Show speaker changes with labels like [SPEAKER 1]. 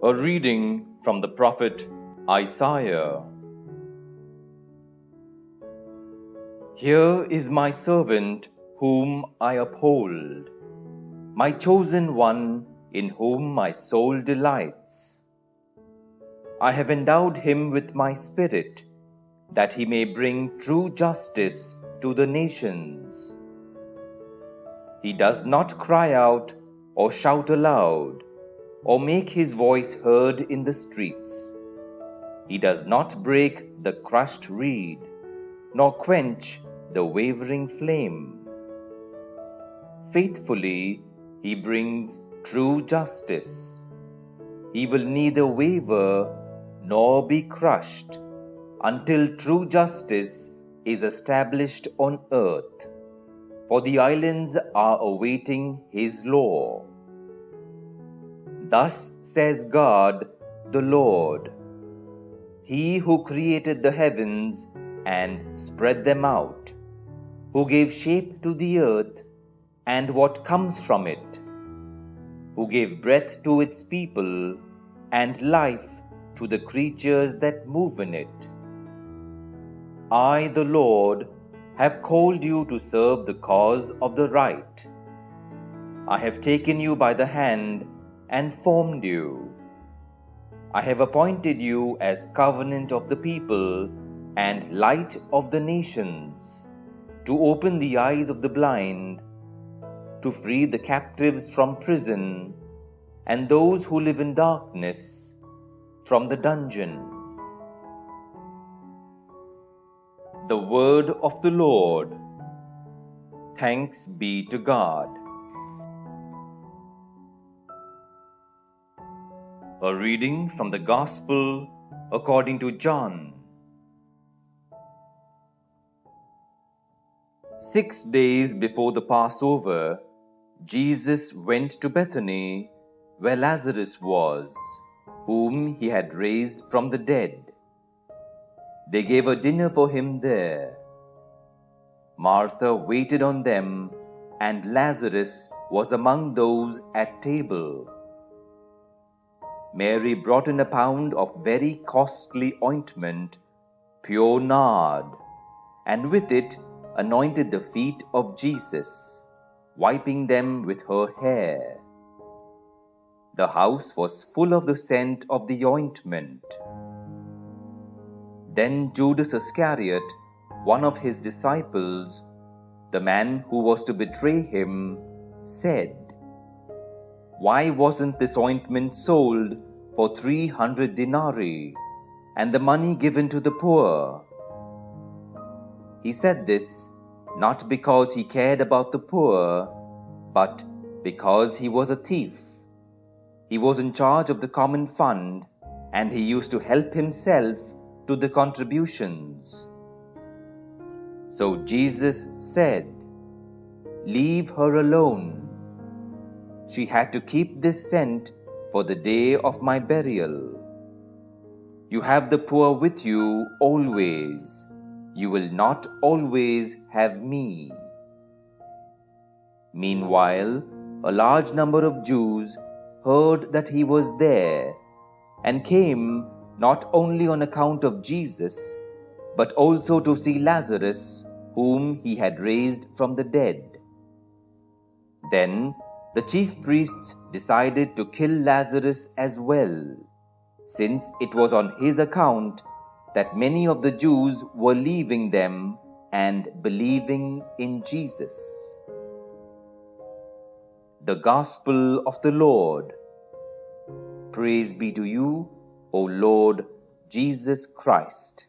[SPEAKER 1] A reading from the prophet Isaiah. Here is my servant whom I uphold, my chosen one in whom my soul delights. I have endowed him with my spirit, that he may bring true justice to the nations. He does not cry out or shout aloud, or make his voice heard in the streets. He does not break the crushed reed, nor quench the wavering flame. Faithfully he brings true justice. He will neither waver nor be crushed until true justice is established on earth, for the islands are awaiting his law. Thus says God the Lord, He who created the heavens and spread them out, who gave shape to the earth and what comes from it, who gave breath to its people and life to the creatures that move in it. I, the Lord, have called you to serve the cause of the right. I have taken you by the hand and formed you. I have appointed you as covenant of the people and light of the nations, to open the eyes of the blind, to free the captives from prison, and those who live in darkness from the dungeon. The word of the Lord. Thanks be to God. A reading from the Gospel according to John. 6 days before the Passover, Jesus went to Bethany, where Lazarus was, whom he had raised from the dead. They gave a dinner for him there. Martha waited on them, and Lazarus was among those at table. Mary brought in a pound of very costly ointment, pure nard, and with it anointed the feet of Jesus, wiping them with her hair. The house was full of the scent of the ointment. Then Judas Iscariot, one of his disciples, the man who was to betray him, said, "Why wasn't this ointment sold for 300 denarii, and the money given to the poor?" He said this not because he cared about the poor, but because he was a thief. He was in charge of the common fund, and he used to help himself to the contributions. So Jesus said, "Leave her alone. She had to keep this scent for the day of my burial. You have the poor with you always. You will not always have me." Meanwhile, a large number of Jews heard that he was there, and came not only on account of Jesus, but also to see Lazarus, whom he had raised from the dead. Then the chief priests decided to kill Lazarus as well, since it was on his account that many of the Jews were leaving them and believing in Jesus. The Gospel of the Lord. Praise be to you, O Lord Jesus Christ.